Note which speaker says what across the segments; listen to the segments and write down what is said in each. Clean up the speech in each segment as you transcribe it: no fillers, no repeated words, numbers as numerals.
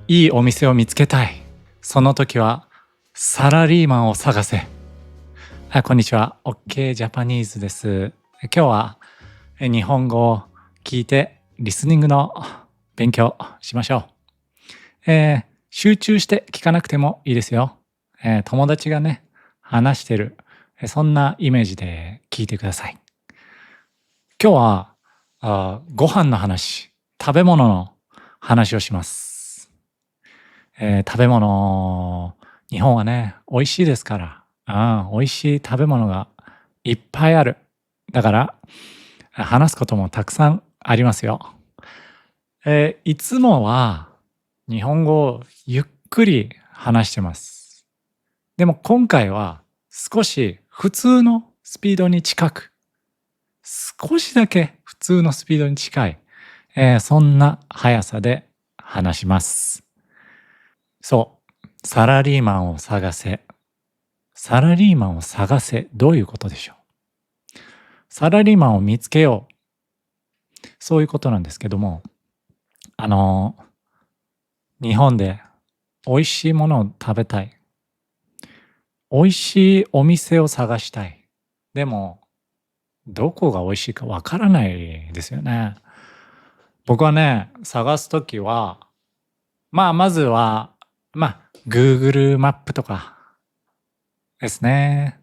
Speaker 1: いいお店を見つけたい。その時はサラリーマンを探せ。こんにちは。OK ジャパニーズです。今日は日本語を聞いてリスニングの勉強しましょう。集中して聞かなくてもいいですよ。友達がね、話してる、そんなイメージで聞いてください。今日はご飯の話、食べ物の話をします。食べ物、日本はね、美味しいですから。美味しい食べ物がいっぱいある。だから、話すこともたくさんありますよ。いつもは日本語をゆっくり話してます。でも今回は少し普通のスピードに近く、少しだけ普通のスピードに近い、そんな速さで話します。そう、サラリーマンを探せ。サラリーマンを探せ。どういうことでしょう。サラリーマンを見つけよう。そういうことなんですけども、日本で美味しいものを食べたい。美味しいお店を探したい。でも、どこが美味しいかわからないですよね。僕はね、探すときは、まずは、Google マップとかですね。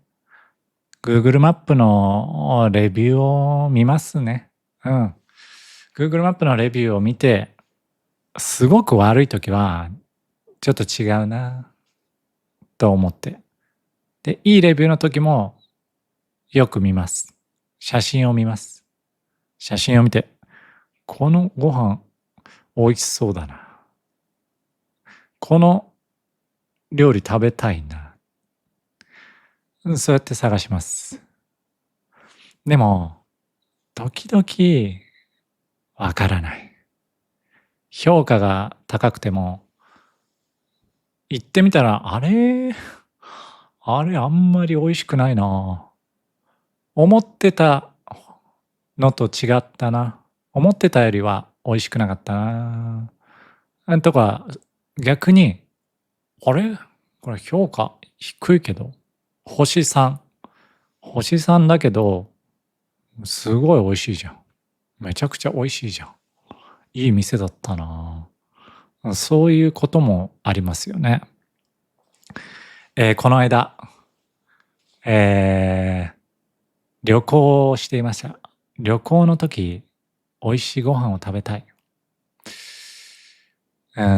Speaker 1: Google マップのレビューを見ますね。Google マップのレビューを見て、すごく悪いときは、ちょっと違うなと思って。で、いいレビューの時もよく見ます。写真を見ます。写真を見て、このご飯美味しそうだな。この料理食べたいな。そうやって探します。でも、時々わからない。評価が高くても、行ってみたら、あれあんまり美味しくないな。思ってたのと違ったな。思ってたよりは美味しくなかったな。とか、逆に、あれこれ評価低いけど、星3。星3だけど、すごい美味しいじゃん。めちゃくちゃ美味しいじゃん。いい店だったな。そういうこともありますよね。この間、旅行をしていました。旅行の時、美味しいご飯を食べたい。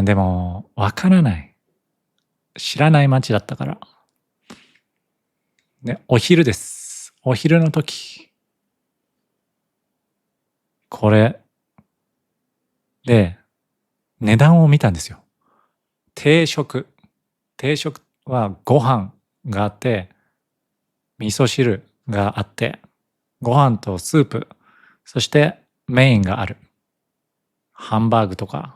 Speaker 1: でも、わからない。知らない街だったから。ね、お昼です。お昼の時。これで、値段を見たんですよ。定食。定食はご飯があって、味噌汁があって、ご飯とスープ、そしてメインがある。ハンバーグとか、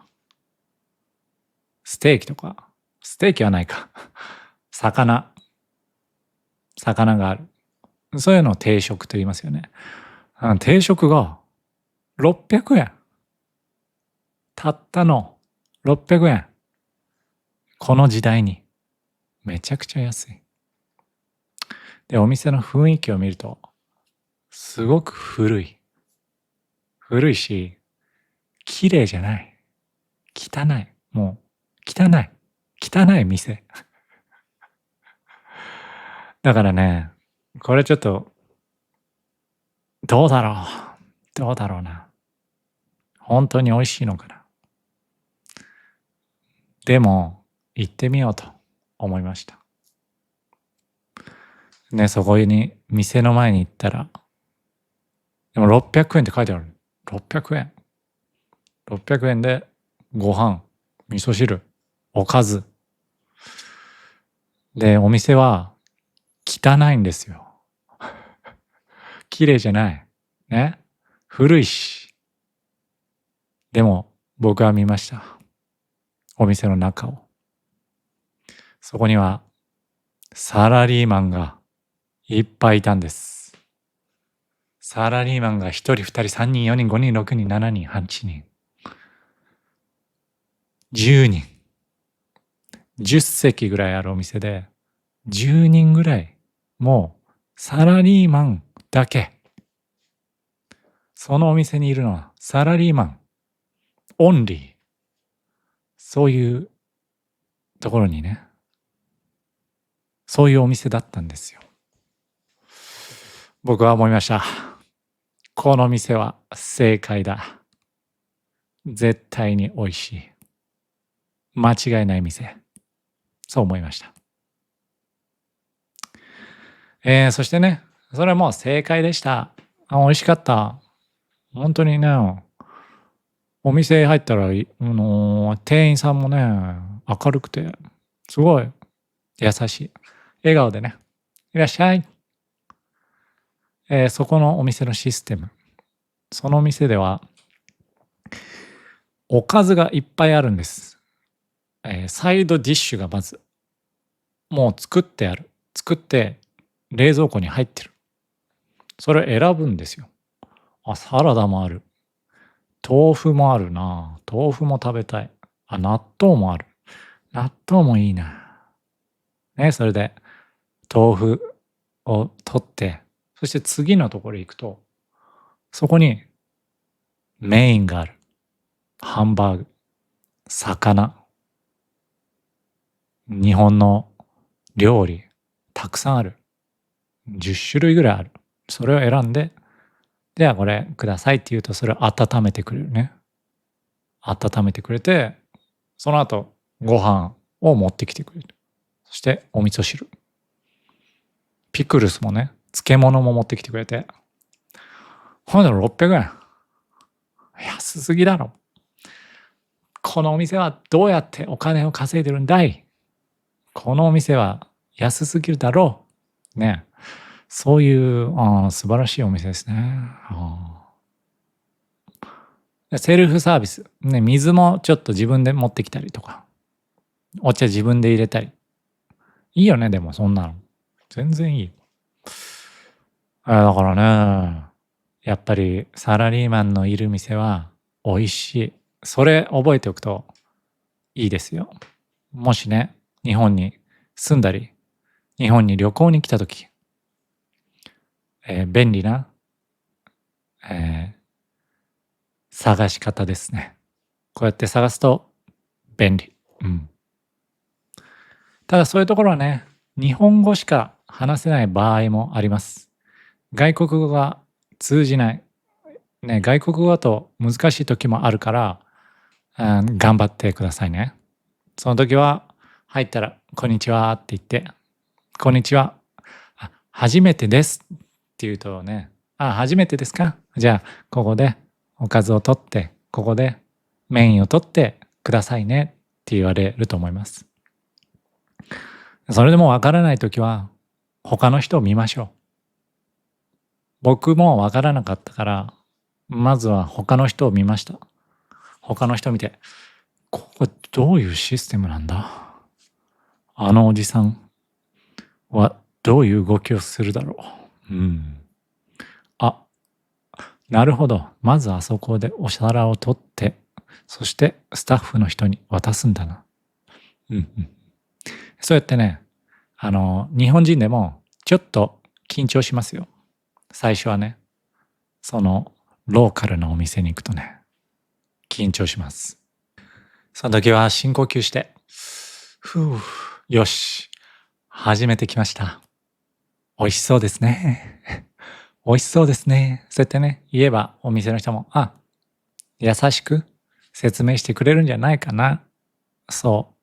Speaker 1: ステーキとか、ステーキはないか。魚がある。そういうのを定食と言いますよね。定食が600円。たったの600円。この時代にめちゃくちゃ安い。で、お店の雰囲気を見ると、すごく古い。古いし、綺麗じゃない。汚い。もう、汚い。汚い店。だからね、これちょっと、どうだろう。どうだろうな。本当に美味しいのかな。でも、行ってみようと思いました。ね、そこに、店の前に行ったら、でも600円って書いてある。600円。600円で、ご飯、味噌汁、おかず。で、お店は、汚いんですよ。綺麗じゃない。ね。古いし。でも、僕は見ました。お店の中を。そこには、サラリーマンがいっぱいいたんです。サラリーマンが1人、2人、3人、4人、5人、6人、7人、8人、10人。10席ぐらいあるお店で、10人ぐらい、もうサラリーマンだけ。そのお店にいるのはサラリーマン、オンリー。そういうところにね、そういうお店だったんですよ。僕は思いました。この店は正解だ。絶対に美味しい。間違いない店。そう思いました。そしてね、それはもう正解でした。美味しかった。本当にね、お店入ったら、店員さんもね、明るくて、すごい優しい。笑顔でね、いらっしゃい。そこのお店のシステム。その店では、おかずがいっぱいあるんです。サイドディッシュがまず、もう作ってある。作って冷蔵庫に入ってる。それ選ぶんですよ。サラダもある。豆腐もあるな。豆腐も食べたい。納豆もある。納豆もいいな。ね、それで豆腐を取って、そして次のところ行くと、そこにメインがある。ハンバーグ、魚、日本の料理、たくさんある。10種類ぐらいある。それを選んで、ではこれくださいって言うと、それを温めてくれるね。温めてくれて、その後ご飯を持ってきてくれる。そしてお味噌汁。ピクルスもね、漬物も持ってきてくれて。ほんで600円。安すぎだろ。このお店はどうやってお金を稼いでるんだい。このお店は安すぎるだろう。ね。そういう素晴らしいお店ですね。セルフサービス。ね、水もちょっと自分で持ってきたりとか。お茶自分で入れたり。いいよね、でもそんなの。全然いい。だからね、やっぱりサラリーマンのいる店は美味しい。それ覚えておくといいですよ。もしね、日本に住んだり、日本に旅行に来た時、便利な、探し方ですね。こうやって探すと便利。うん。ただそういうところはね、日本語しか話せない場合もあります。外国語が通じない。ね、外国語だと難しい時もあるから、頑張ってくださいね。その時は入ったら「こんにちは」って言って「こんにちは。初めてです」って言うとね「初めてですか？じゃあここでおかずを取ってここでメインを取ってくださいね」って言われると思います。それでもわからない時は他の人を見ましょう。僕もわからなかったからまずは他の人を見ました。他の人を見てここどういうシステムなんだ、あのおじさんはどういう動きをするだろう。なるほど。まずあそこでお皿を取って、そしてスタッフの人に渡すんだな。そうやってね、日本人でもちょっと緊張しますよ。最初はね、そのローカルなお店に行くとね、緊張します。その時は深呼吸して、よし、初めて来ました。美味しそうですね。美味しそうですね。そうやってね、言えばお店の人も、優しく説明してくれるんじゃないかな。そ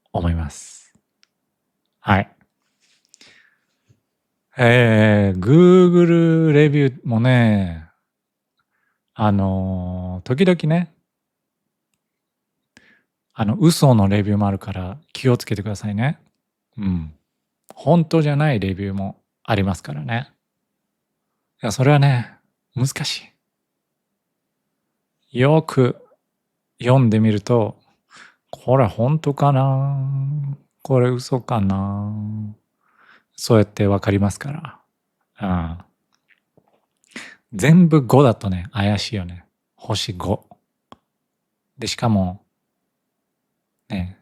Speaker 1: う思います。はい。Google レビューもね、時々ね、嘘のレビューもあるから気をつけてくださいね。本当じゃないレビューもありますからね。いや、それはね、難しい。よく読んでみると、これ本当かな？これ嘘かな？そうやってわかりますから。全部5だとね、怪しいよね。星5。で、しかも、ね、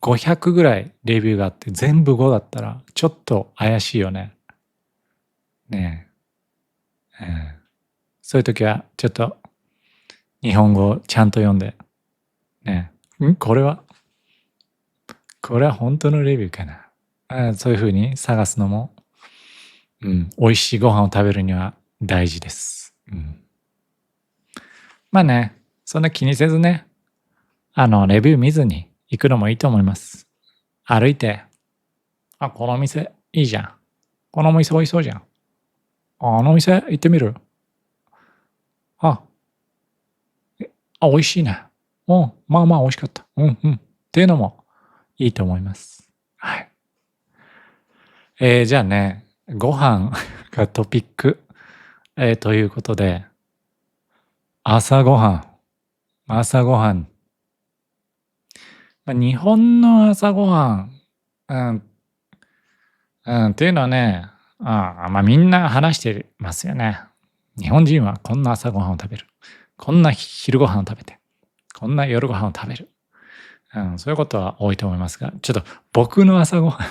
Speaker 1: 500ぐらいレビューがあって全部5だったらちょっと怪しいよね。ねえ。そういう時はちょっと日本語をちゃんと読んで、ねえ、これは本当のレビューかな。そういうふうに探すのも、美味しいご飯を食べるには大事です。まあね、そんな気にせずね、レビュー見ずに行くのもいいと思います。歩いて、このお店いいじゃん。このお店美味しそうじゃん。あのお店行ってみる。美味しいね。まあまあ美味しかった。っていうのもいいと思います。はい。じゃあね、ご飯がトピック、ということで、朝ごはん。日本の朝ごはん、っていうのはね、みんな話してますよね。日本人はこんな朝ごはんを食べる。こんな昼ごはんを食べて。こんな夜ごはんを食べる。そういうことは多いと思いますが、ちょっと僕の朝ごは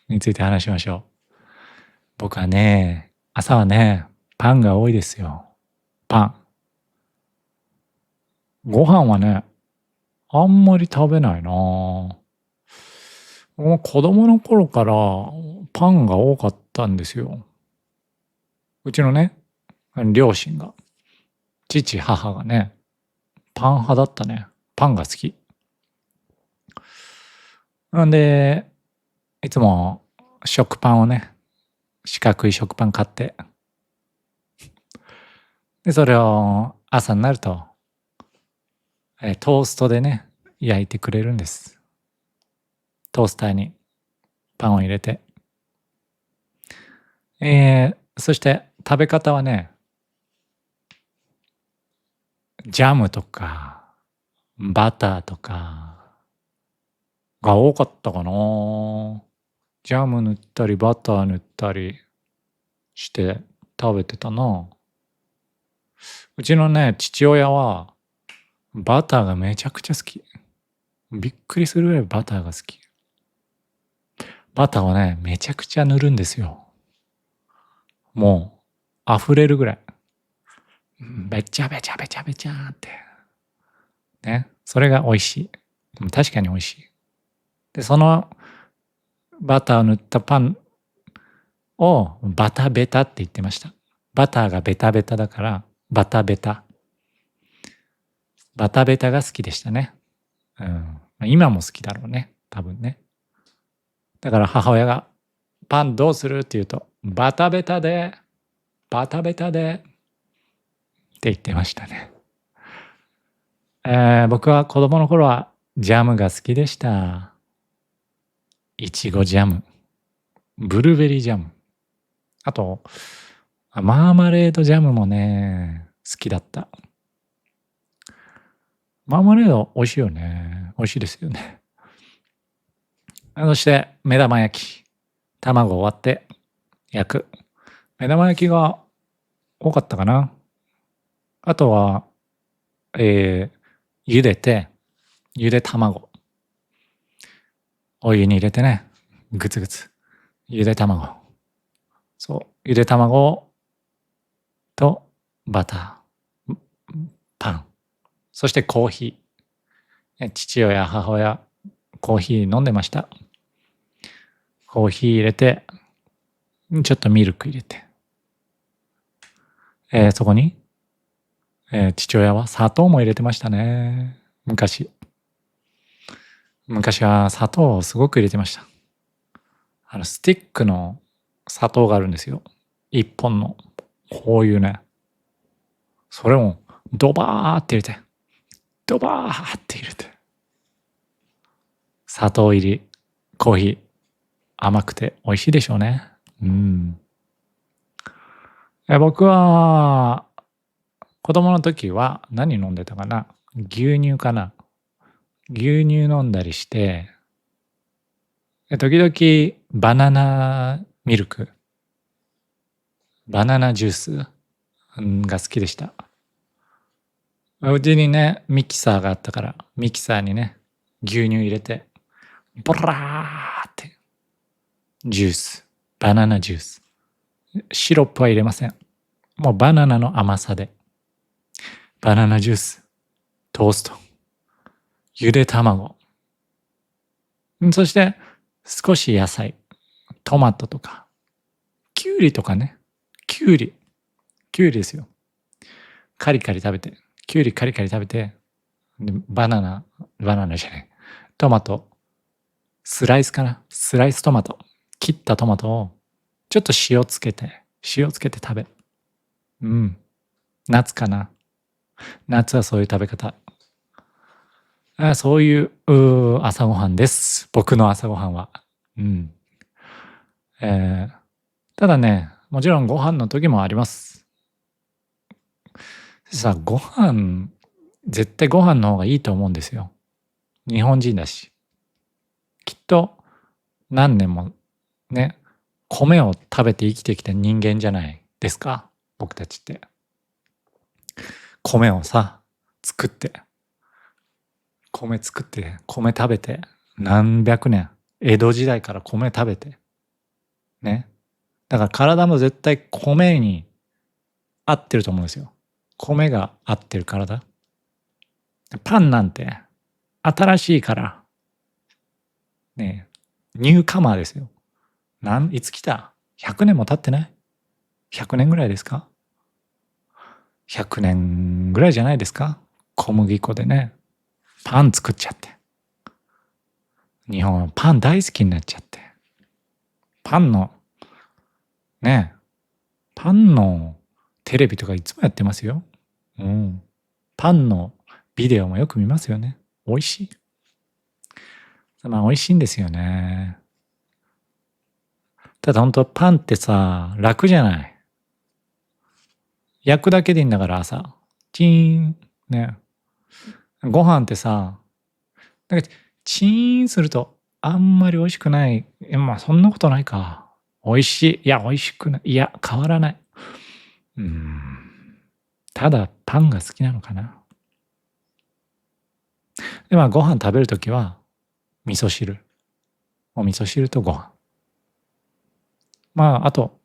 Speaker 1: んについて話しましょう。僕はね、朝はね、パンが多いですよ。パン。ご飯はね、あんまり食べないな。もう子供の頃からパンが多かったんですよ。うちのね、両親が、父、母がね、パン派だったね。パンが好き。なんで、いつも食パンをね、四角い食パン買って、で、それを朝になると、トーストでね、焼いてくれるんです。トースターにパンを入れて。そして食べ方はね、ジャムとか、バターとかが多かったかな。ジャム塗ったり、バター塗ったりして食べてたな。うちのね、父親はバターがめちゃくちゃ好き。びっくりするぐらいバターが好き。バターをね、めちゃくちゃ塗るんですよ。もう、溢れるぐらい。べちゃべちゃべちゃべちゃって。ね。それが美味しい。確かに美味しい。で、そのバターを塗ったパンをバタベタって言ってました。バターがベタベタだからバタベタ。バタベタが好きでしたね。今も好きだろうね。多分ね。だから母親がパンどうするって言うとバタベタでって言ってましたね。僕は子供の頃はジャムが好きでした。いちごジャム、ブルーベリージャム、あとマーマレードジャムもね好きだった。マーマレード美味しいよね。美味しいですよね。そして目玉焼き、卵を割って焼く。目玉焼きが多かったかな。あとは、茹でて、ゆで卵。お湯に入れてね、ぐつぐつ。ゆで卵。そう、ゆで卵とバター、パン。そしてコーヒー。父親、母親、コーヒー飲んでました。コーヒー入れて、ちょっとミルク入れて。そこに、父親は砂糖も入れてましたね。昔は砂糖をすごく入れてました。スティックの砂糖があるんですよ。一本の。こういうね。それもドバーって入れて。ドバーって入れて。砂糖入りコーヒー。甘くて美味しいでしょうね。僕は子供の時は何飲んでたかな。牛乳かな。牛乳飲んだりして、時々バナナミルク、バナナジュースが好きでした。うちにね、ミキサーがあったから、ミキサーにね、牛乳入れて、ボラーって、ジュース、バナナジュース。シロップは入れません。もうバナナの甘さで。バナナジュース、トースト、ゆで卵。そして、少し野菜、トマトとか、キュウリとかね。キュウリですよ。カリカリ食べて、キュウリカリカリ食べて、でバナナじゃない。トマト、スライスかな。スライストマト。切ったトマトを、ちょっと塩つけて食べ。うん。夏かな。夏はそういう食べ方。そういう朝ごはんです。僕の朝ごはんは。うん。ただね、もちろんご飯の時もあります。さ、ご飯、絶対ご飯の方がいいと思うんですよ。日本人だし。きっと何年もね、米を食べて生きてきた人間じゃないですか、僕たちって。米をさ、作って、米食べて、何百年、江戸時代から米食べて、ね。だから体も絶対米に合ってると思うんですよ。米が合ってる体。パンなんて新しいから、ね、ニューカマーですよ。いつ来た ?100 年も経ってない ?100 年ぐらいですか？ 100 年ぐらいじゃないですか？小麦粉でね、パン作っちゃって。日本はパン大好きになっちゃって。パンの、ね、パンのテレビとかいつもやってますよ。うん。パンのビデオもよく見ますよね。美味しい。まあ美味しいんですよね。ただ本当パンってさ、楽じゃない。焼くだけでいいんだから朝。チーン。ね。ご飯ってさ、なんかチーンするとあんまり美味しくない。まあそんなことないか。美味しい。いや、美味しくない。いや、変わらない。ただパンが好きなのかな。で、まあご飯食べるときは味噌汁。お味噌汁とご飯。まああと、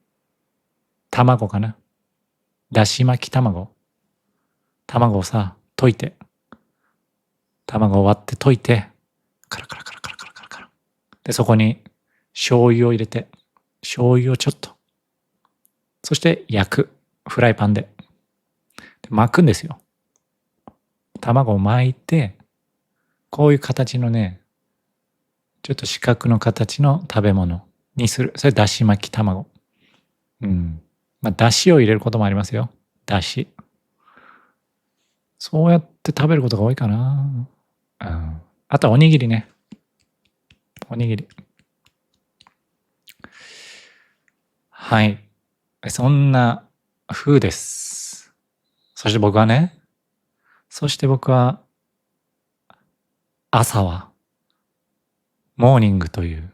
Speaker 1: 卵かな。だし巻き卵。卵をさ、溶いて。卵を割って溶いて、カラカラカラカラカラカラカラ。で、そこに醤油を入れて、醤油をちょっと。そして焼く。フライパンで。で巻くんですよ。卵を巻いて、こういう形のね、ちょっと四角の形の食べ物にする。それだし巻き卵。まあ、だしを入れることもありますよ。だし。そうやって食べることが多いかな。あとはおにぎりね。おにぎり。はい。そんな風です。そして僕は朝はモーニングという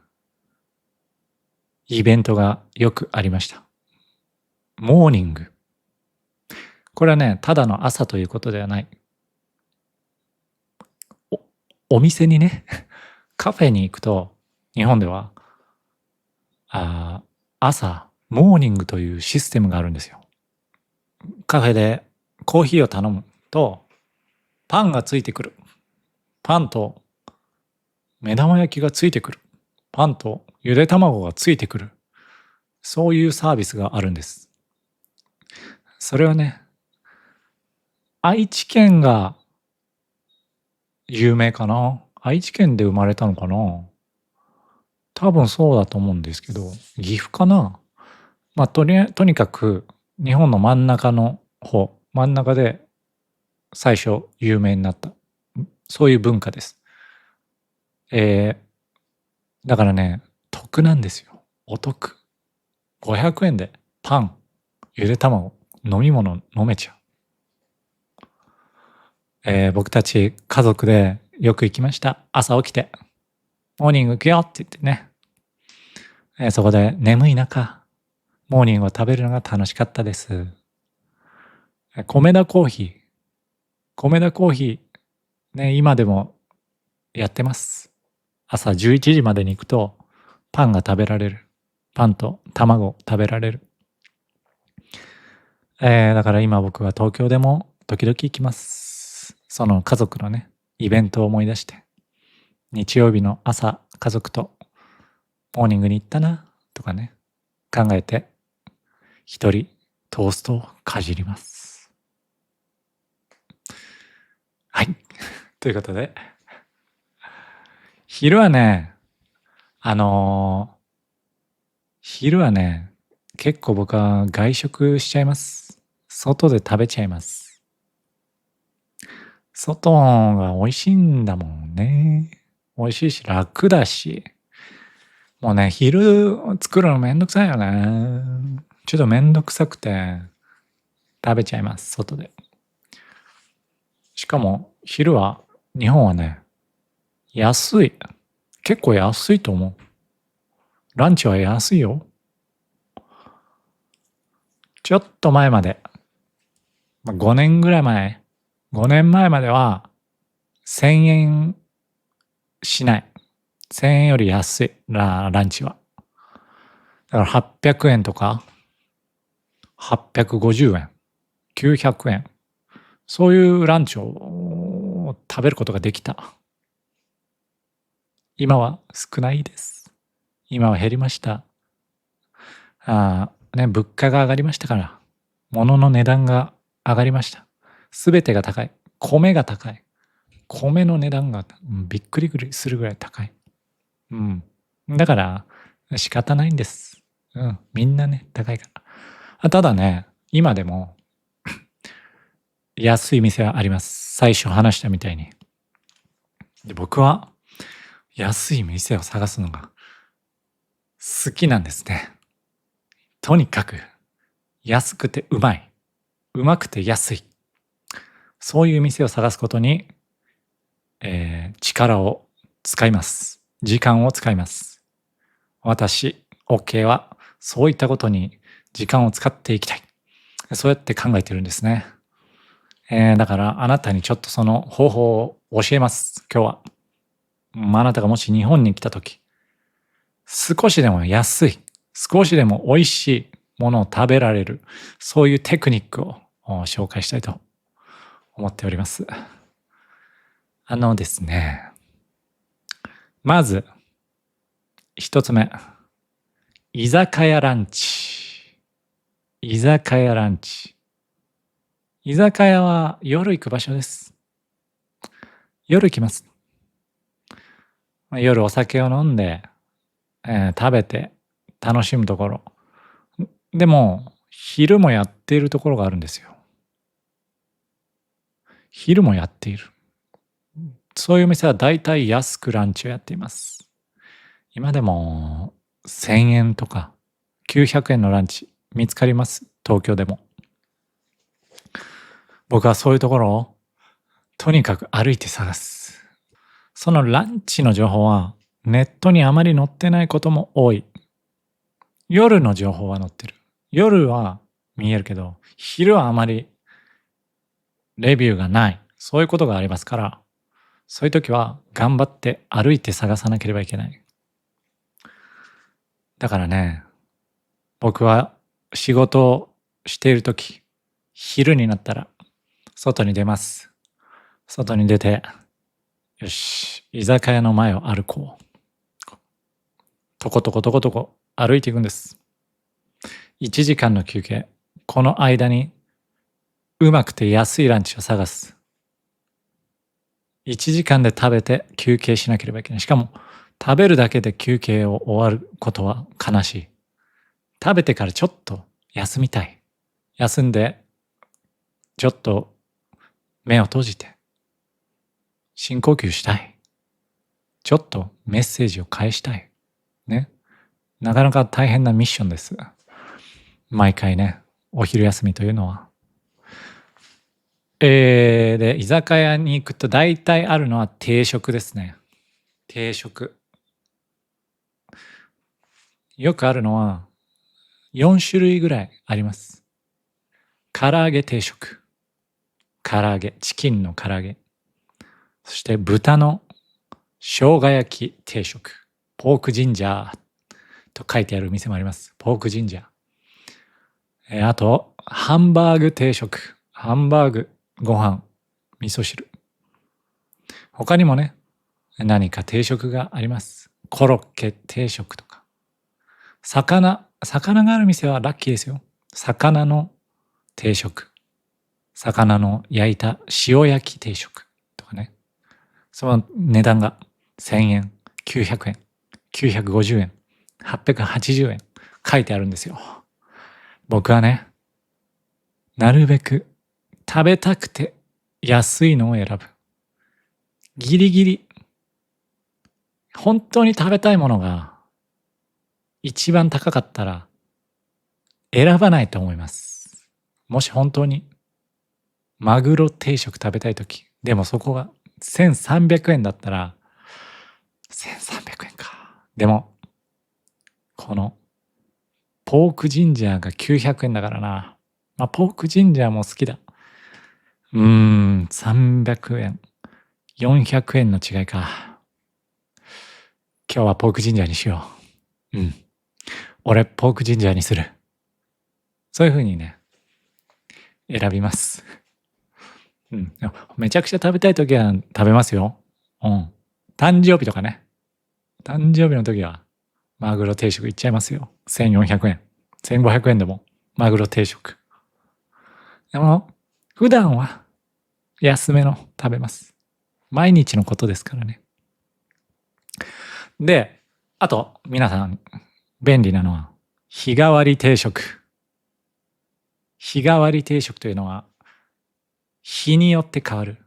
Speaker 1: イベントがよくありました。モーニング。これはね、ただの朝ということではない。お店にね、カフェに行くと、日本では、朝、モーニングというシステムがあるんですよ。カフェでコーヒーを頼むと、パンがついてくる。パンと目玉焼きがついてくる。パンとゆで卵がついてくる。そういうサービスがあるんです。それはね、愛知県が有名かな。愛知県で生まれたのかな。多分そうだと思うんですけど、岐阜かな。まあ、とにかく日本の真ん中の方、真ん中で最初有名になった。そういう文化です。だからね、得なんですよ。お得。500円でパン、ゆで卵、飲み物飲めちゃう。僕たち家族でよく行きました。朝起きて、モーニング行くよって言ってね。そこで眠い中、モーニングを食べるのが楽しかったです。米田コーヒーね、今でもやってます。朝11時までに行くと、パンが食べられる。パンと卵食べられる。だから今僕は東京でも時々行きます。その家族のね、イベントを思い出して、日曜日の朝、家族とモーニングに行ったな、とかね、考えて、一人トーストをかじります。はい。ということで、昼はね、昼はね、結構僕は外食しちゃいます。外で食べちゃいます。外が美味しいんだもんね。美味しいし楽だし。もうね、昼作るのめんどくさいよね。ちょっとめんどくさくて食べちゃいます、外で。しかも昼は、日本はね、安い。結構安いと思う。ランチは安いよ。ちょっと前まで、5年ぐらい前、5年前までは1000円しない。1000円より安いランチは。だから800円とか850円、900円。そういうランチを食べることができた。今は少ないです。今は減りました。物価が上がりましたから、物の値段が上がりました。すべてが高い。米が高い。米の値段がびっくりするぐらい高い。だから仕方ないんです。みんなね、高いから。ただね、今でも安い店はあります。最初話したみたいに。で、僕は安い店を探すのが好きなんですね。とにかく安くてうまい。うまくて安い。そういう店を探すことに、力を使います。時間を使います。私、OK はそういったことに時間を使っていきたい。そうやって考えてるんですね。だからあなたにちょっとその方法を教えます。今日は。あなたがもし日本に来た時、少しでも安い、少しでも美味しいものを食べられる、そういうテクニックを紹介したいと思っております。ですね、まず一つ目、居酒屋ランチ。居酒屋ランチ。居酒屋は夜行く場所です。夜行きます。夜お酒を飲んで、食べて楽しむところ。でも昼もやっているところがあるんですよ。昼もやっている。そういう店はだいたい安くランチをやっています。今でも1000円とか900円のランチ見つかります。東京でも。僕はそういうところをとにかく歩いて探す。そのランチの情報はネットにあまり載ってないことも多い。夜の情報は載ってる。夜は見えるけど、昼はあまりレビューがない。そういうことがありますから、そういう時は頑張って歩いて探さなければいけない。だからね、僕は仕事をしている時、昼になったら外に出ます。外に出て、よし、居酒屋の前を歩こう。とことことことこ歩いていくんです。1時間の休憩。この間にうまくて安いランチを探す。1時間で食べて休憩しなければいけない。しかも食べるだけで休憩を終わることは悲しい。食べてからちょっと休みたい。休んでちょっと目を閉じて深呼吸したい。ちょっとメッセージを返したい。ね。なかなか大変なミッションです。毎回ね、お昼休みというのは。で、居酒屋に行くと大体あるのは定食ですね。定食。よくあるのは4種類ぐらいあります。唐揚げ定食。唐揚げ、チキンの唐揚げ。そして豚の生姜焼き定食。ポークジンジャーと書いてある店もあります。ポークジンジャー。あと、ハンバーグ定食。ハンバーグ、ご飯、味噌汁。他にもね、何か定食があります。コロッケ定食とか。魚がある店はラッキーですよ。魚の定食。魚の焼いた塩焼き定食とかね。その値段が1000円、900円、950円、880円書いてあるんですよ。僕はね、なるべく食べたくて安いのを選ぶ。ギリギリ、本当に食べたいものが一番高かったら選ばないと思います。もし本当にマグロ定食食べたいとき、でもそこが1300円だったら、1300円か。でも、このポークジンジャーが900円だからな。まあ、ポークジンジャーも好きだ。300円。400円の違いか。今日はポークジンジャーにしよう。俺、ポークジンジャーにする。そういう風にね、選びます。めちゃくちゃ食べたいときは食べますよ。誕生日とかね。誕生日の時はマグロ定食いっちゃいますよ。1400円。1500円でもマグロ定食。でも、普段は安めの食べます。毎日のことですからね。で、あと、皆さん、便利なのは、日替わり定食。日替わり定食というのは、日によって変わる。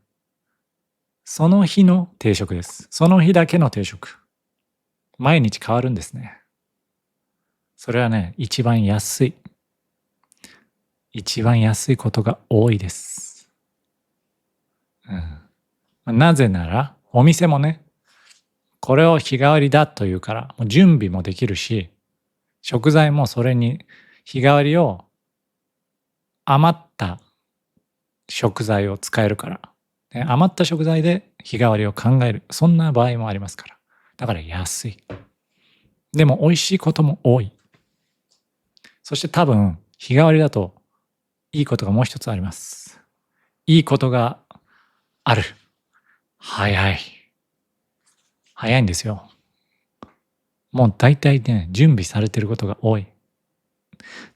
Speaker 1: その日の定食です。その日だけの定食。毎日変わるんですね。それはね、一番安い。一番安いことが多いです。なぜなら、お店もね、これを日替わりだというから、もう準備もできるし、食材もそれに日替わりを余った食材を使えるから、ね、余った食材で日替わりを考える。そんな場合もありますから。だから安い。でも美味しいことも多い。そして多分、日替わりだといいことがもう一つあります。いいことがある。早い。早いんですよ。もう大体ね、準備されてることが多い。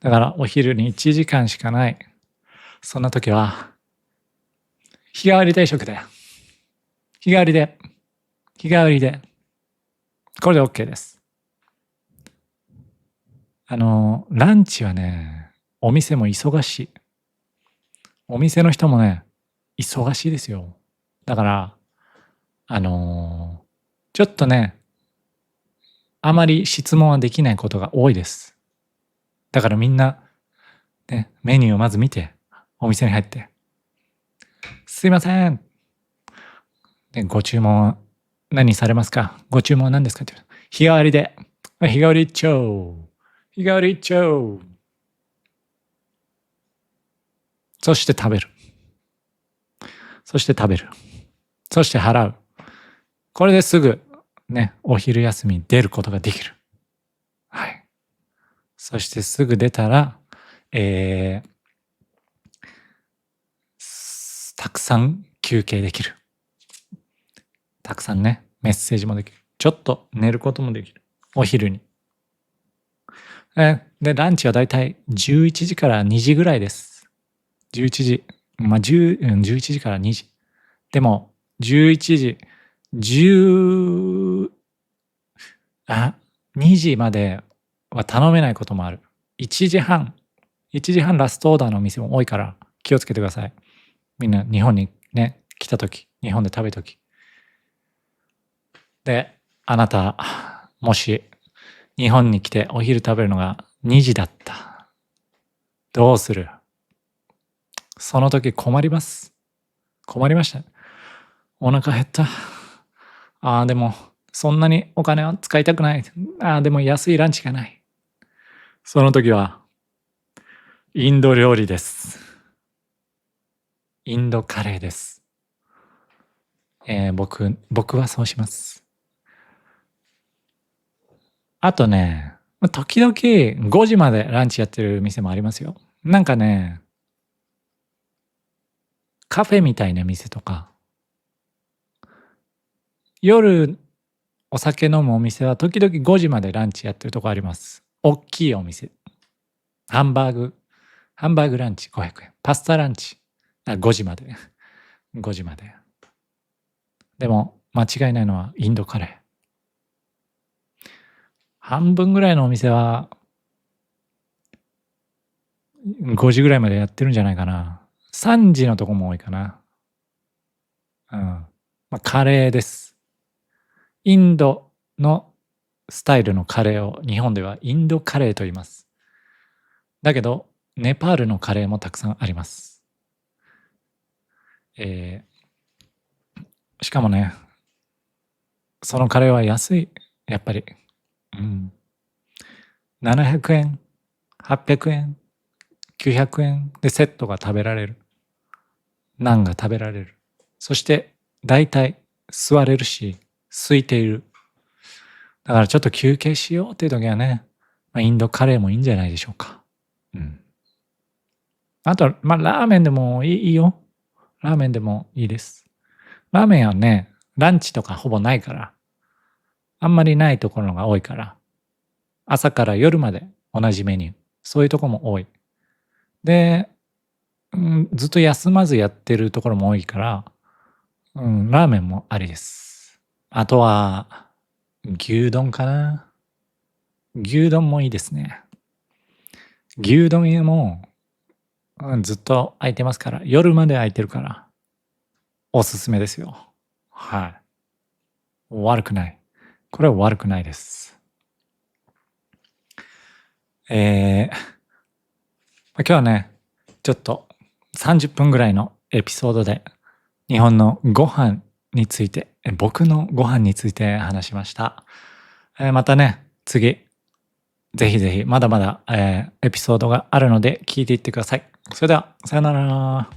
Speaker 1: だからお昼に1時間しかない。そんな時は、日替わり定食だよ。日替わりで。日替わりで。これで OK です。ランチはね、お店も忙しい。お店の人もね、忙しいですよ。だから、ちょっとね、あまり質問はできないことが多いです。だからみんな、ね、メニューをまず見て、お店に入って、すいません。で、ご注文何されますか？ご注文は何ですか？って日替わりで。日替わり一丁。日替わり一丁。そして食べる。そして食べる。そして払う。これですぐね、お昼休みに出ることができる。はい。そしてすぐ出たら、たくさん休憩できる。たくさんね、メッセージもできる。ちょっと寝ることもできる。お昼に。で、ランチはだいたい11時から2時ぐらいです。11時。11時から2時。でも、11時、2時までは頼めないこともある。1時半ラストオーダーのお店も多いから気をつけてください。みんな日本にね、来た時、日本で食べる時。で、あなた、もし日本に来てお昼食べるのが2時だった。どうする？その時困ります。困りました。お腹減った。でも、そんなにお金は使いたくない。でも安いランチがない。その時は、インド料理です。インドカレーです。僕はそうします。あとね、時々5時までランチやってる店もありますよ。なんかね、カフェみたいな店とか、夜お酒飲むお店は時々5時までランチやってるとこあります。おっきいお店。ハンバーグランチ500円。パスタランチ。5時まで。5時まで。でも、間違いないのはインドカレー。半分ぐらいのお店は、5時ぐらいまでやってるんじゃないかな。3時のとこも多いかな。カレーです。インドのスタイルのカレーを日本ではインドカレーと言います。だけど、ネパールのカレーもたくさんあります。しかもね、そのカレーは安い。やっぱり。700円、800円、900円でセットが食べられる。ナンが食べられる。そして、大体座れるし、空いている。だからちょっと休憩しようっていう時はね、インドカレーもいいんじゃないでしょうか。あと、ラーメンでもいいよ。ラーメンでもいいです。ラーメンはね、ランチとかほぼないから、あんまりないところが多いから、朝から夜まで同じメニュー。そういうとこも多い。で、ずっと休まずやってるところも多いから、ラーメンもありです。あとは、牛丼かな。牛丼もいいですね。牛丼屋も、ずっと空いてますから、夜まで空いてるから、おすすめですよ。はい。悪くない。これは悪くないです。今日はね、ちょっと30分ぐらいのエピソードで日本のご飯について、僕のご飯について話しました。またね、次、ぜひぜひまだまだ、エピソードがあるので聞いていってください。それでは、さよなら。